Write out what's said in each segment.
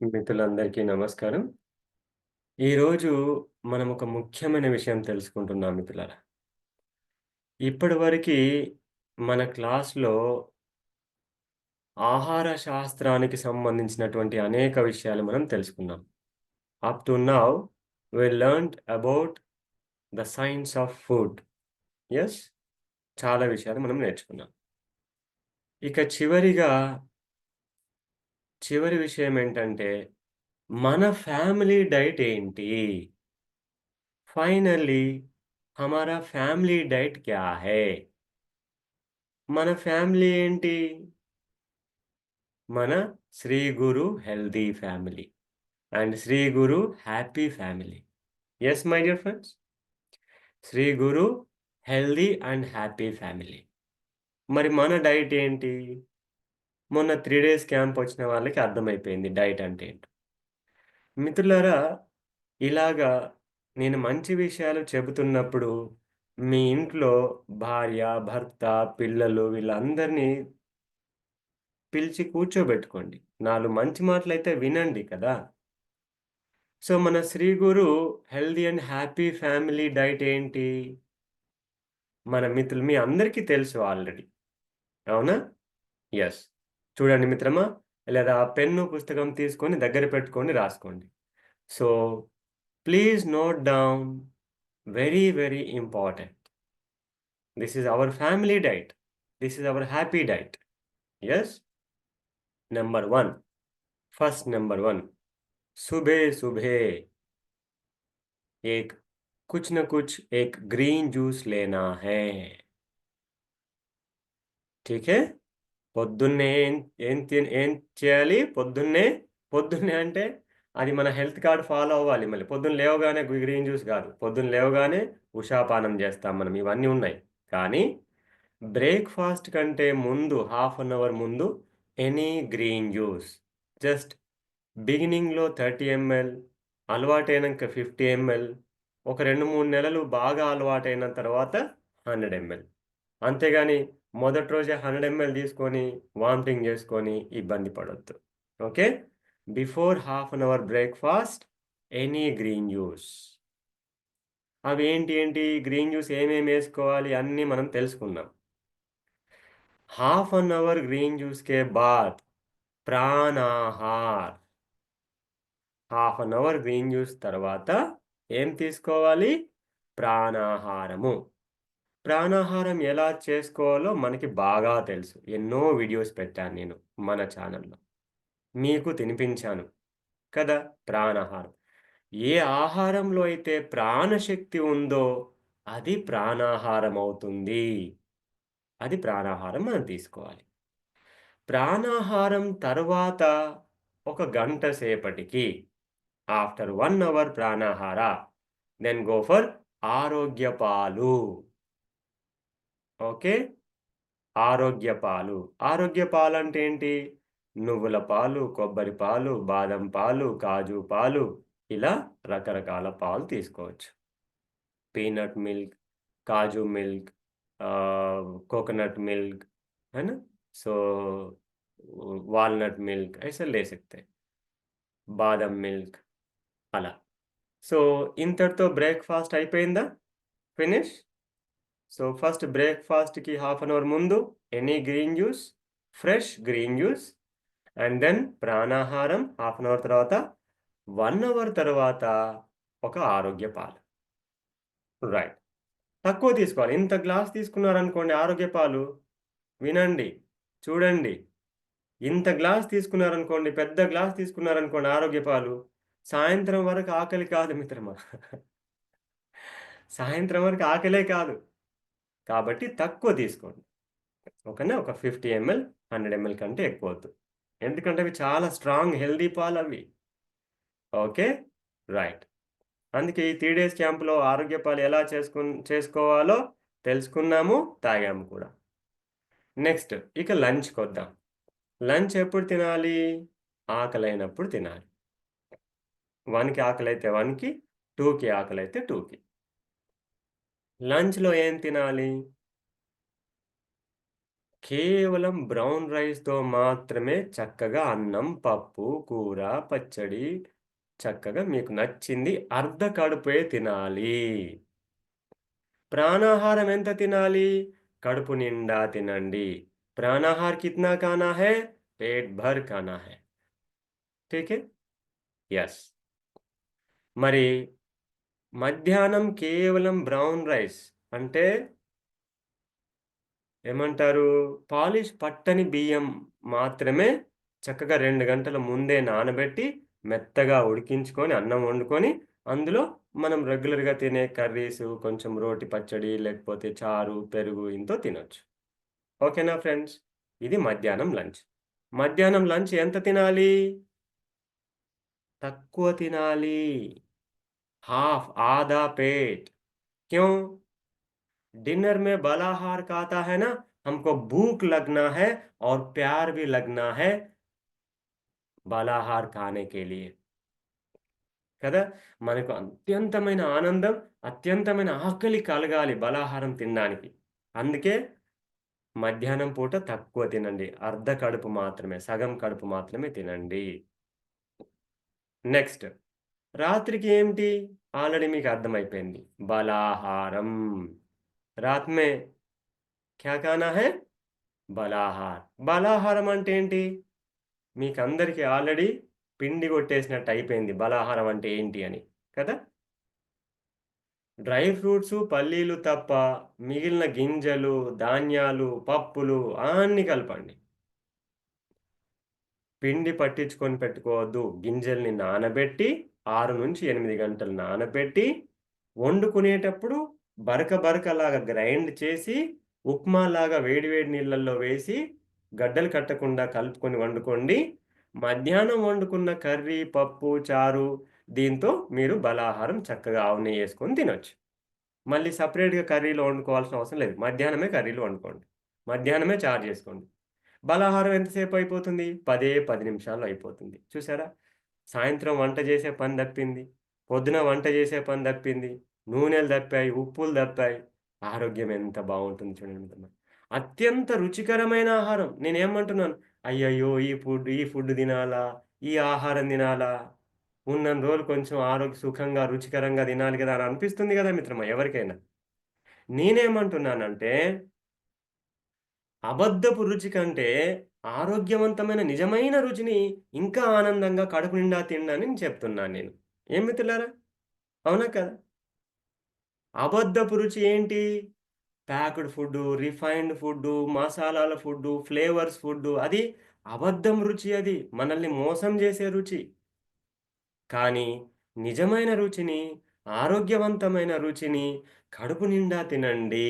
మిత్రులందరికీ నమస్కారం. ఈరోజు మనం ఒక ముఖ్యమైన విషయం తెలుసుకుంటున్నాం మిత్రులారా. ఇప్పటివరకి మన క్లాస్‌లో ఆహార శాస్త్రానికి సంబంధించినటువంటి అనేక విషయాలు మనం తెలుసుకున్నాం. Up to now we learned about the science of food. Yes. చాలా విషయాలు మనం నేర్చుకున్నాం. ఇక చివరి విషయం ఏంటంటే మన ఫ్యామిలీ డైట్ ఏంటి? फाइनली हमारा ఫ్యామిలీ డైట్ క్యా హై? మన ఫ్యామిలీ ఏంటి? మన Sri Guru healthy family and Sri Guru happy family. Yes my dear friends. Sri Guru healthy and happy family. మరి మన డైట్ ఏంటి? మొన్న 3 డేస్ క్యాంప్ వచ్చిన వాళ్ళకి అర్థమైపోయింది డైట్ అంటే ఏంటో. మిత్రులారా, ఇలాగా నేను మంచి విషయాలు చెబుతున్నప్పుడు మీ ఇంట్లో భార్య, భర్త, పిల్లలు వీళ్ళందరినీ పిలిచి కూర్చోబెట్టుకోండి. 4 మంచి మాటలైతే వినండి కదా! సో, మన Sri Guru healthy and happy family diet ఏంటి? మన మిత్రులు మీ అందరికీ తెలుసు ఆల్రెడీ. అవునా? యెస్. చూడండి మిత్రమా, లేదా పెన్ను, పుస్తకం తీసుకొని దగ్గర పెట్టుకొని రాసుకోండి. So, please note down very important. This is our family diet. This is our happy diet. Yes. Number 1 first number 1 सुबह-सुबह एक कुछ न कुछ एक ग्रीन जूस लेना है. ठीक है? పొద్దున్నే ఏం చేయాలి? పొద్దున్నే అంటే అది మన హెల్త్ కార్డ్ ఫాలో అవ్వాలి మళ్ళీ. పొద్దున్న లేవగానే గ్రీన్ జ్యూస్ గాదు. పొద్దున్న లేవగానే ఉషాపానం జేస్తాం మనం. ఇవన్నీ ఉన్నాయి. కానీ బ్రేక్‌ఫాస్ట్ కంటే ముందు హాఫ్ అన్ అవర్ ముందు ఎనీ గ్రీన్ జ్యూస్. జస్ట్ బిగినింగ్‌లో 30 ఎంఎల్, అలవాటైనంక 50 ఎంఎల్, ఒక 2, 3 నెలలు బాగా అలవాటైన తర్వాత 100 ఎంఎల్. అంతేగాని మొదటి రోజే 100 ఎంఎల్ తీసుకొని వామిటింగ్ చేసుకొని ఇబ్బంది పడొద్దు. Okay. Before half an hour breakfast any green juice. అవేంటి గ్రీన్ జ్యూస్ ఏమేమేసుకోవాలి అన్నీ మనం తెలుసుకుందాం. Half an hour green juice के बाद ప్రాణాహార్. Half an hour green juice తర్వాత ఏం తీసుకోవాలి? ప్రాణాహారము. ప్రాణాహారం ఎలా చేసుకోవాలో మనకి బాగా తెలుసు. ఎన్నో వీడియోస్ పెట్టాను నేను మన ఛానల్‌లో. మీకు తినిపించాను కదా! ప్రాణాహారం. ఏ ఆహారంలో అయితే ప్రాణశక్తి ఉందో అది ప్రాణాహారం అవుతుంది. అది ప్రాణాహారం మనం తీసుకోవాలి. ప్రాణాహారం తర్వాత ఒక గంట సేపటికి ఆఫ్టర్ 1 అవర్ ప్రాణాహార దెన్ గో ఫర్ ఆరోగ్య పాలు. ఓకే. ఆరోగ్య పాలు. ఆరోగ్య పాలంటే ఏంటి? నువ్వుల పాలు, కొబ్బరి పాలు, బాదం పాలు, కాజు పాలు ఇలా రకరకాల పాలు తీసుకోవచ్చు. పీనట్ మిల్క్, కాజు మిల్క్, कोकोनट मिल्क, है ना? सो वालनट मिल्क ऐसे ले सकते हैं. బాదం మిల్క్ అలా. సో, ఇంతటితో బ్రేక్‌ఫాస్ట్ అయిపోయిందా? ఫినిష్. సో, ఫస్ట్ బ్రేక్‌ఫాస్ట్‌కి హాఫ్ అన్ అవర్ ముందు any green juice, fresh green juice and then ప్రాణాహారం హాఫ్ అన్ అవర్ తర్వాత, 1 అవర్ తర్వాత ఒక ఆరోగ్య పాలు. రైట్. తక్కువ తీసుకోవాలి. ఇంత గ్లాస్ తీసుకున్నారనుకోండి ఆరోగ్య పాలు, వినండి, చూడండి. ఇంత గ్లాస్ తీసుకున్నారనుకోండి, పెద్ద గ్లాస్ తీసుకున్నారనుకోండి ఆరోగ్య పాలు, సాయంత్రం వరకు ఆకలి కాదు మిత్రమా. సాయంత్రం వరకు ఆకలే కాదు. కాబట్టి తక్కువ తీసుకోండి. ఓకేనా? ఒక 50 ఎంఎల్, 100 ఎంఎల్ కంటే ఎక్కువొద్దు. ఎందుకంటే అవి చాలా స్ట్రాంగ్ హెల్తీ పాలవి. ఓకే. రైట్. అందుకే ఈ 3 డేస్ క్యాంప్‌లో ఆరోగ్య పాలు ఎలా చేసుకోవాలో తెలుసుకున్నాము, తాగాము కూడా. నెక్స్ట్ ఇక లంచ్‌కొద్దాం. లంచ్ ఎప్పుడు తినాలి? ఆకలైనప్పుడు తినాలి. 1కి ఆకలైతే 1కి, 2కి ఆకలైతే 2కి. లంచ్‌లో ఏం తినాలి? కేవలం బ్రౌన్ రైస్‌తో మాత్రమే చక్కగా అన్నం, పప్పు, కూర, పచ్చడి చక్కగా మీకు నచ్చింది అర్ధ కడుపే తినాలి. ప్రాణాహారం ఎంత తినాలి? కడుపు నిండా తినండి. ప్రాణాహాर कितना खाना है? पेट भर खाना है. ठीक है? యెస్. మరి మధ్యాహ్నం కేవలం బ్రౌన్ రైస్ అంటే ఏమంటారు? పాలిష్ పట్టని బియ్యం మాత్రమే చక్కగా 2 గంటల ముందే నానబెట్టి, మెత్తగా ఉడికించుకొని, అన్నం వండుకొని, అందులో మనం రెగ్యులర్‌గా తినే కర్రీసు, కొంచెం రోటి పచ్చడి, లేకపోతే చారు, పెరుగు ఇంతో తినొచ్చు. ఓకేనా ఫ్రెండ్స్? ఇది మధ్యాహ్నం లంచ్. మధ్యాహ్నం లంచ్ ఎంత తినాలి? తక్కువ తినాలి. हाफ आधा पेट. क्यों? डिनर में बलाहार खाता है ना, हमको भूख लगना है और प्यार भी लगना है बलाहार खाने के लिए. కదా! మనకు అత్యంతమైన ఆనందం, అత్యంతమైన ఆకలి కలగాలి బలాహారం తినడానికి. అందుకే మధ్యాహ్నం పూట తక్కువ తినండి. అర్ధ కడుపు మాత్రమే, సగం కడుపు మాత్రమే తినండి. నెక్స్ట్ రాత్రికి ఏంటి? ఆల్రెడీ మీకు అర్థమైపోయింది. బలాహారం. రాత్ మే క్యా ఖానా హై? బలాహార్. బలాహారం అంటే ఏంటి? మీకందరికీ ఆల్రెడీ పిండి కొట్టేసినట్టు అయిపోయింది. బలాహారం అంటే ఏంటి అని. కదా! డ్రై ఫ్రూట్సు, పల్లీలు తప్ప మిగిలిన గింజలు, ధాన్యాలు, పప్పులు అన్నీ కలపండి. పిండి పట్టించుకొని పెట్టుకోవద్దు. గింజల్ని నానబెట్టి 6-8 గంటలు నానబెట్టి, వండుకునేటప్పుడు బరక బరకలాగా గ్రైండ్ చేసి, ఉప్మాలాగా వేడి వేడి నీళ్ళల్లో వేసి, గడ్డలు కట్టకుండా కలుపుకొని వండుకోండి. మధ్యాహ్నం వండుకున్న కర్రీ, పప్పు, చారు దీంతో మీరు బలాహారం చక్కగా ఆవు నెయ్యేసుకొని తినొచ్చు. మళ్ళీ సెపరేట్‌గా కర్రీలో వండుకోవాల్సిన అవసరం లేదు. మధ్యాహ్నమే కర్రీలో వండుకోండి. మధ్యాహ్నమే చారు జేసుకోండి. బలాహారం ఎంతసేపు అయిపోతుంది? 10 నిమిషాల్లో అయిపోతుంది. చూసారా? సాయంత్రం వంట జేసే పని దప్పింది. పొద్దున వంట జేసే పని దప్పింది. నూనెలు దప్పాయి, ఉప్పులు దప్పాయి. ఆరోగ్యం ఎంత బావుంటుంది చూడండి మిత్రమా! అత్యంత రుచికరమైన ఆహారం. నేనేమంటున్నాను, అయ్యయ్యో! ఈ ఫుడ్ తినాలా? ఈ ఆహారం తినాలా? ఉన్నన్ని రోజులు కొంచెం సుఖంగా, రుచికరంగా తినాలి గదా! అని అనిపిస్తుంది గదా మిత్రమా ఎవరికైనా. నేనేమంటున్నానంటే అబద్ధపు రుచి కంటే ఆరోగ్యవంతమైన నిజమైన రుచిని ఇంకా ఆనందంగా కడుపు నిండా తినడని చెప్తున్నాను నేను. ఏం మిత్రులారా? అవునా కదా? అబద్ధపు రుచి ఏంటి? ప్యాక్డ్ ఫుడ్డు, రిఫైన్డ్ ఫుడ్డు, మసాలాల ఫుడ్డు, ఫ్లేవర్స్ ఫుడ్డు అది అబద్ధం రుచి అది. మనల్ని మోసం చేసే రుచి. కానీ నిజమైన రుచిని, ఆరోగ్యవంతమైన రుచిని కడుపు నిండా తినండి.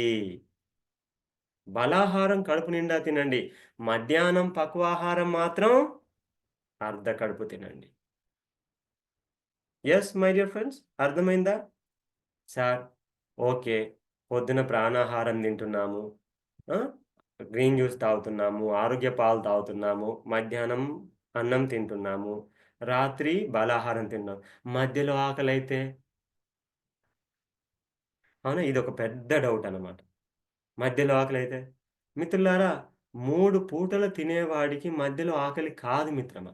బలాహారం కడుపు నిండా తినండి. మధ్యాహ్నం పక్వాహారం మాత్రం అర్ధ కడుపు తినండి. యెస్ మై డియర్ ఫ్రెండ్స్ అర్థమైందా? Sir okay. పొద్దున ప్రాణాహారం తింటున్నాము. ఆ! గ్రీన్ జ్యూస్ తాగుతున్నాము. ఆరోగ్య పాలు తాగుతున్నాము. మధ్యాహ్నం అన్నం తింటున్నాము. రాత్రి బలాహారం తిన్నాం. మధ్యలో ఆకలైతే అవునా? ఇదొక పెద్ద డౌట్ అన్నమాట. మధ్యలో ఆకలైతే మిత్రులారా 3 పూటలు తినేవాడికి మధ్యలో ఆకలి కాదు మిత్రమా.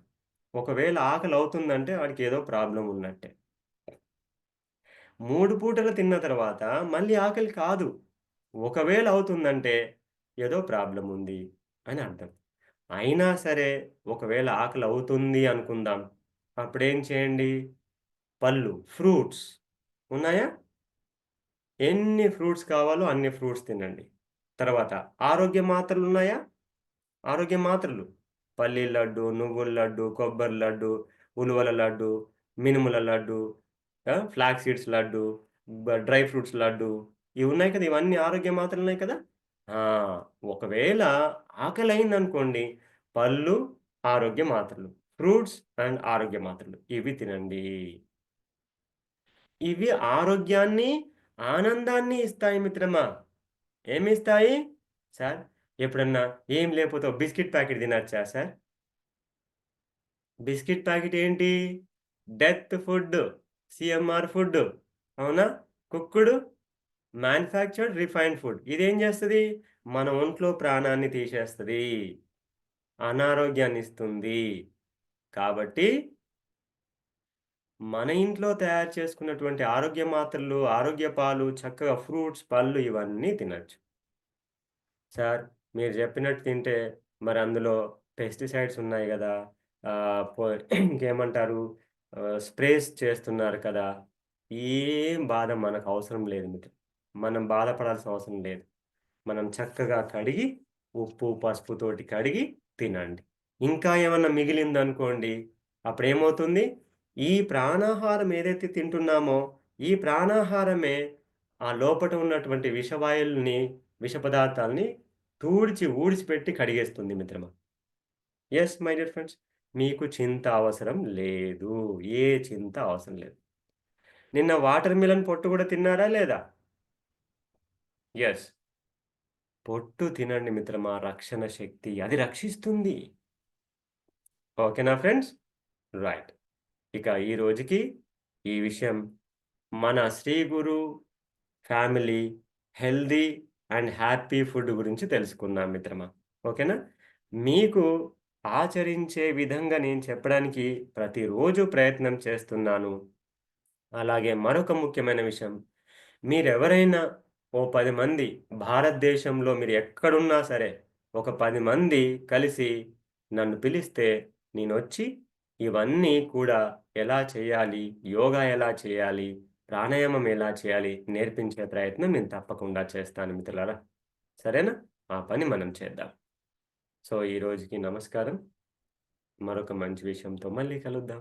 ఒకవేళ ఆకలవుతుందంటే వాడికేదో ప్రాబ్లమ్ ఉన్నట్టే. 3 పూటలు తిన్న తర్వాత మళ్ళీ ఆకలి కాదు. ఒకవేళ అవుతుందంటే ఏదో ప్రాబ్లమ్ ఉంది అని అర్థం. అయినా సరే ఒకవేళ ఆకలవుతుంది అనుకుందాం. అప్పుడేం చేయండి? పళ్ళు, ఫ్రూట్స్ ఉన్నాయా? ఎన్ని ఫ్రూట్స్ కావాలో అన్ని ఫ్రూట్స్ తినండి. తర్వాత ఆరోగ్య మాత్రలున్నాయా? ఆరోగ్య మాత్రలు. పల్లి లడ్డు, నువ్వుల లడ్డు, కొబ్బరి లడ్డు, ఉలువల లడ్డు, మినుముల laddu, flax seeds laddu, dry fruits laddu. ఇవి ఉన్నాయి కదా! ఇవన్నీ ఆరోగ్య మాత్రలున్నాయి కదా! ఆ! ఒకవేళ ఆకలయిందనుకోండి, పళ్ళు, ఆరోగ్య మాత్రలు. ఫ్రూట్స్ అండ్ ఆరోగ్య మాత్రలు. ఇవి తినండి. ఇవి ఆరోగ్యాన్ని, ఆనందాన్ని ఇస్తాయి మిత్రమా. ఏమిస్తాయి? సార్ ఎప్పుడన్నా ఏం లేకపోతే ఒక బిస్కిట్ ప్యాకెట్ తినొచ్చా సార్? బిస్కిట్ ప్యాకెట్ ఏంటి? Death food. CMR food. అవునా? కుక్కుడు మ్యానుఫ్యాక్చర్డ్ రిఫైన్డ్ ఫుడ్. ఇదేం జేస్తది? మన ఒంట్లో ప్రాణాన్ని తీసేస్తది. అనారోగ్యాన్నిస్తుంది. కాబట్టి మన ఇంట్లో తయారు చేసుకున్నటువంటి ఆరోగ్య మాత్రలు, ఆరోగ్య పాలు, చక్కగా ఫ్రూట్స్, పళ్ళు ఇవన్నీ తినొచ్చు. సార్ మీరు జెప్పినట్టు తింటే మరి అందులో పెస్టిసైడ్స్ ఉన్నాయి గదా! ఆహ్, పొ ఇంకేమంటారు స్ప్రేస్ చేస్తున్నారు కదా! ఏం బాధ మనకవసరం లేదు మనం బాధపడాల్సిన అవసరం లేదు. మనం చక్కగా కడిగి, ఉప్పు, పసుపుతోటి కడిగి తినండి. ఇంకా ఏమన్నా మిగిలిందనుకోండి, అప్పుడేమవుతుంది? ఈ ప్రాణాహారం ఏదైతే తింటున్నామో, ఈ ప్రాణాహారమే ఆ లోపట ఉన్నటువంటి విష పదార్థాల్ని ఊడిసిపెట్టి కడిగేస్తుంది మిత్రమా. Yes my dear friends. మీకు చింత అవసరం లేదు. ఏ చింత అవసరం లేదు. నిన్న వాటర్ మిలన్ పొట్టు గూడా తిన్నారా లేదా? యెస్. పొట్టు తినండి మిత్రమా. రక్షణ శక్తి. అది రక్షిస్తుంది. ఓకేనా ఫ్రెండ్స్? రైట్. ఇక ఈ రోజుకి ఈ విషయం మన Sri Guru family healthy and happy food గురించి తెలుసుకున్నాం మిత్రమా. ఓకేనా? మీకు ఆచరించే విధంగా నేను చెప్పడానికి ప్రతిరోజు ప్రయత్నం చేస్తున్నాను. అలాగే మరొక ముఖ్యమైన విషయం, మీరెవరైనా ఓ 10 మంది భారతదేశంలో మీరు ఎక్కడున్నా సరే, ఒక 10 మంది కలిసి నన్ను పిలిస్తే నేనొచ్చి ఇవన్నీ కూడా ఎలా చేయాలి, యోగా ఎలా చేయాలి, ప్రాణాయామం ఎలా చేయాలి నేర్పించే ప్రయత్నం నేను తప్పకుండా చేస్తాను మిత్రులారా. సరేనా? ఆ పని మనం చేద్దాం. సో, ఈ రోజుకి నమస్కారం. మరొక మంచి విషయంతో మళ్ళీ కలుద్దాం.